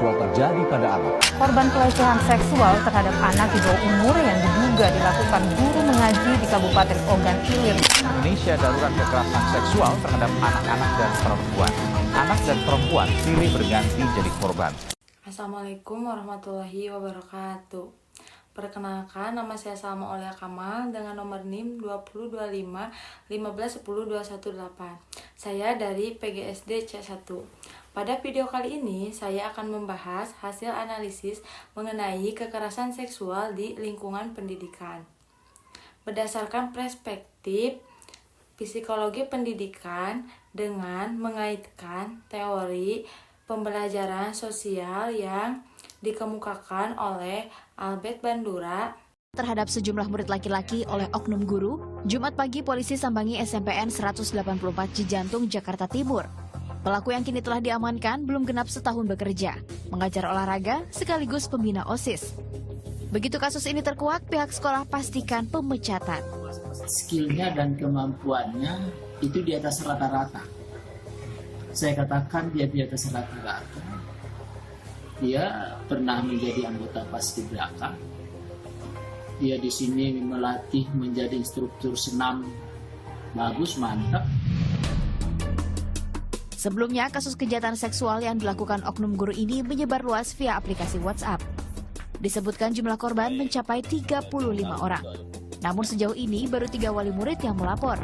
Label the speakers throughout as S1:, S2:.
S1: seksual terjadi pada anak.
S2: Korban pelecehan seksual terhadap anak di bawah umur yang diduga dilakukan guru mengaji di Kabupaten Ogan Ilir.
S1: Indonesia darurat kekerasan seksual terhadap anak-anak dan perempuan. Anak dan perempuan silih berganti jadi korban.
S3: Assalamualaikum warahmatullahi wabarakatuh. Perkenalkan, nama saya Salma Aulia Kamal dengan nomor NIM 2025 1510218. Saya dari PGSD C1. Pada video kali ini, saya akan membahas hasil analisis mengenai kekerasan seksual di lingkungan pendidikan. Berdasarkan perspektif psikologi pendidikan dengan mengaitkan teori pembelajaran sosial yang dikemukakan oleh Albert Bandura
S4: terhadap sejumlah murid laki-laki oleh oknum guru, Jumat pagi polisi sambangi SMPN 184 Cijantung, Jakarta Timur. Pelaku yang kini telah diamankan belum genap setahun bekerja, mengajar olahraga sekaligus pembina OSIS. Begitu kasus ini terkuak, pihak sekolah pastikan pemecatan.
S5: Skillnya dan kemampuannya itu di atas rata-rata. Saya katakan dia di atas rata-rata. Dia pernah menjadi anggota Paskibraka. Dia di sini melatih menjadi instruktur senam. Bagus, mantap.
S4: Sebelumnya, kasus kejahatan seksual yang dilakukan oknum guru ini menyebar luas via aplikasi WhatsApp. Disebutkan jumlah korban mencapai 35 orang. Namun sejauh ini baru 3 wali murid yang melapor.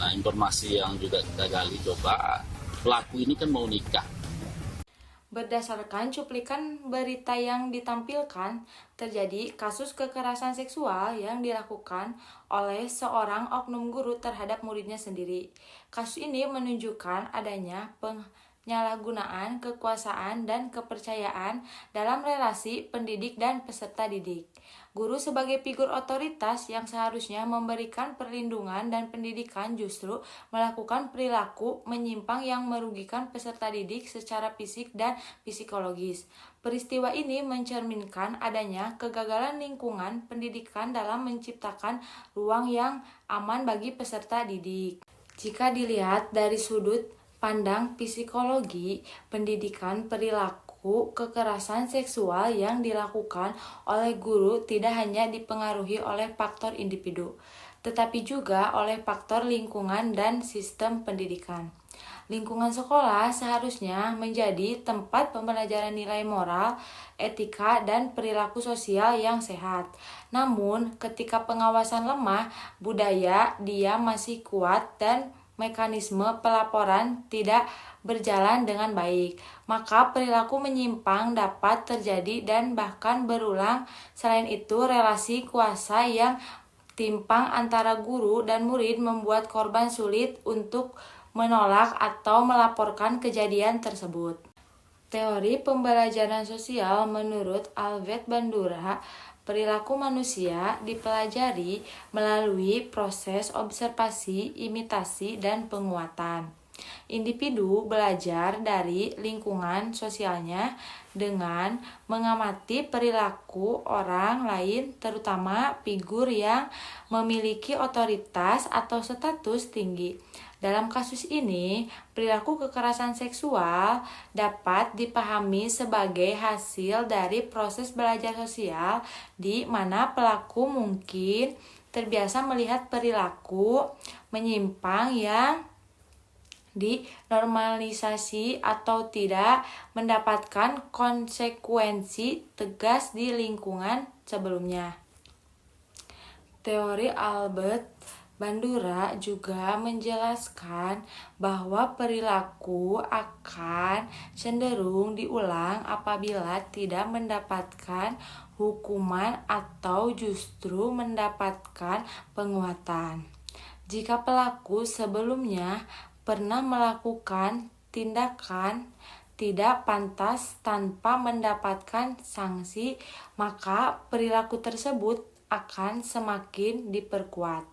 S6: Nah, informasi yang juga kita gali coba, pelaku ini kan mau nikah.
S3: Berdasarkan cuplikan berita yang ditampilkan, terjadi kasus kekerasan seksual yang dilakukan oleh seorang oknum guru terhadap muridnya sendiri. Kasus ini menunjukkan adanya penyalahgunaan kekuasaan dan kepercayaan dalam relasi pendidik dan peserta didik. Guru sebagai figur otoritas yang seharusnya memberikan perlindungan dan pendidikan justru melakukan perilaku menyimpang yang merugikan peserta didik secara fisik dan psikologis. Peristiwa ini mencerminkan adanya kegagalan lingkungan pendidikan dalam menciptakan ruang yang aman bagi peserta didik. Jika dilihat dari sudut pandang psikologi, pendidikan perilaku kekerasan seksual yang dilakukan oleh guru tidak hanya dipengaruhi oleh faktor individu, tetapi juga oleh faktor lingkungan dan sistem pendidikan. Lingkungan sekolah seharusnya menjadi tempat pembelajaran nilai moral, etika, dan perilaku sosial yang sehat. Namun, ketika pengawasan lemah, budaya dia masih kuat dan mekanisme pelaporan tidak berjalan dengan baik, maka perilaku menyimpang dapat terjadi dan bahkan berulang. Selain itu, relasi kuasa yang timpang antara guru dan murid membuat korban sulit untuk menolak atau melaporkan kejadian tersebut. Teori pembelajaran sosial menurut Albert Bandura, perilaku manusia dipelajari melalui proses observasi, imitasi, dan penguatan. Individu belajar dari lingkungan sosialnya dengan mengamati perilaku orang lain, terutama figur yang memiliki otoritas atau status tinggi. Dalam kasus ini, perilaku kekerasan seksual dapat dipahami sebagai hasil dari proses belajar sosial di mana pelaku mungkin terbiasa melihat perilaku menyimpang yang dinormalisasi atau tidak mendapatkan konsekuensi tegas di lingkungan sebelumnya. Teori Albert Bandura juga menjelaskan bahwa perilaku akan cenderung diulang apabila tidak mendapatkan hukuman atau justru mendapatkan penguatan. Jika pelaku sebelumnya pernah melakukan tindakan tidak pantas tanpa mendapatkan sanksi, maka perilaku tersebut akan semakin diperkuat.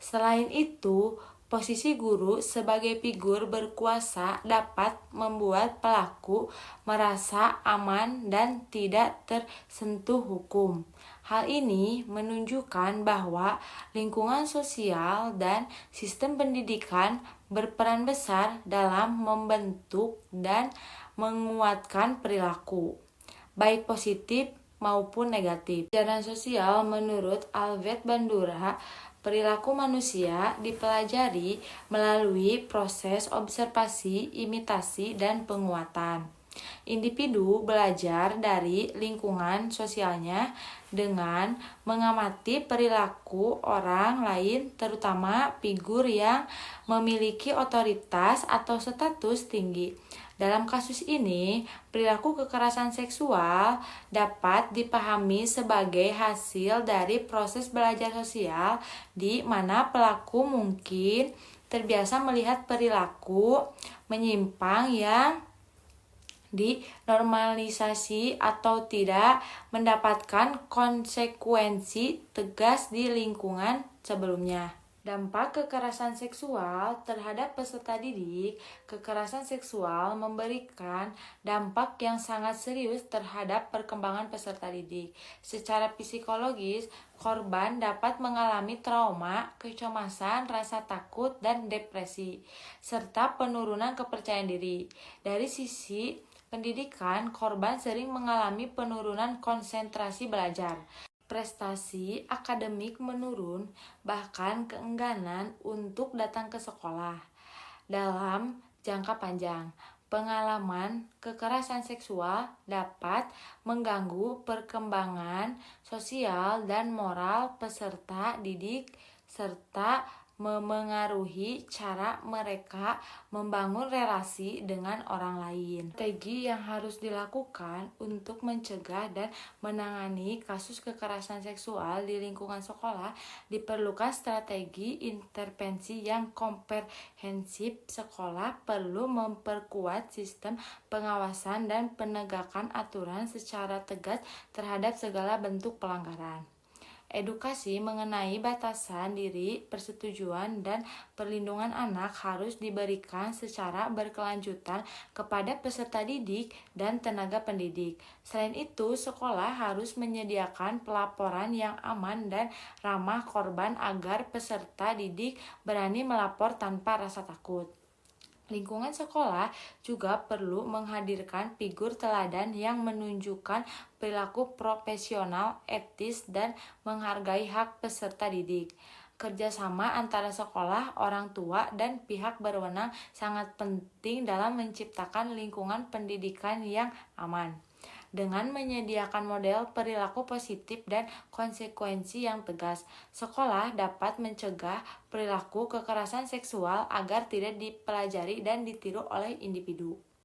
S3: Selain itu, posisi guru sebagai figur berkuasa dapat membuat pelaku merasa aman dan tidak tersentuh hukum. Hal ini menunjukkan bahwa lingkungan sosial dan sistem pendidikan berperan besar dalam membentuk dan menguatkan perilaku, baik positif maupun negatif. Pelajaran sosial menurut Albert Bandura, perilaku manusia dipelajari melalui proses observasi, imitasi, dan penguatan. Individu belajar dari lingkungan sosialnya dengan mengamati perilaku orang lain, terutama figur yang memiliki otoritas atau status tinggi. Dalam kasus ini, perilaku kekerasan seksual dapat dipahami sebagai hasil dari proses belajar sosial di mana pelaku mungkin terbiasa melihat perilaku menyimpang yang dinormalisasi atau tidak mendapatkan konsekuensi tegas di lingkungan sebelumnya. Dampak kekerasan seksual terhadap peserta didik. Kekerasan seksual memberikan dampak yang sangat serius terhadap perkembangan peserta didik. Secara psikologis, korban dapat mengalami trauma, kecemasan, rasa takut, dan depresi, serta penurunan kepercayaan diri. Dari sisi pendidikan, korban sering mengalami penurunan konsentrasi belajar, prestasi akademik menurun, bahkan keengganan untuk datang ke sekolah. Dalam jangka panjang, pengalaman kekerasan seksual dapat mengganggu perkembangan sosial dan moral peserta didik serta memengaruhi cara mereka membangun relasi dengan orang lain. Strategi yang harus dilakukan untuk mencegah dan menangani kasus kekerasan seksual di lingkungan sekolah, diperlukan strategi intervensi yang komprehensif. Sekolah perlu memperkuat sistem pengawasan dan penegakan aturan secara tegas terhadap segala bentuk pelanggaran. Edukasi mengenai batasan diri, persetujuan, dan perlindungan anak harus diberikan secara berkelanjutan kepada peserta didik dan tenaga pendidik. Selain itu, sekolah harus menyediakan pelaporan yang aman dan ramah korban agar peserta didik berani melapor tanpa rasa takut. Lingkungan sekolah juga perlu menghadirkan figur teladan yang menunjukkan perilaku profesional, etis, dan menghargai hak peserta didik. Kerjasama antara sekolah, orang tua, dan pihak berwenang sangat penting dalam menciptakan lingkungan pendidikan yang aman. Dengan menyediakan model perilaku positif dan konsekuensi yang tegas, sekolah dapat mencegah perilaku kekerasan seksual agar tidak dipelajari dan ditiru oleh individu.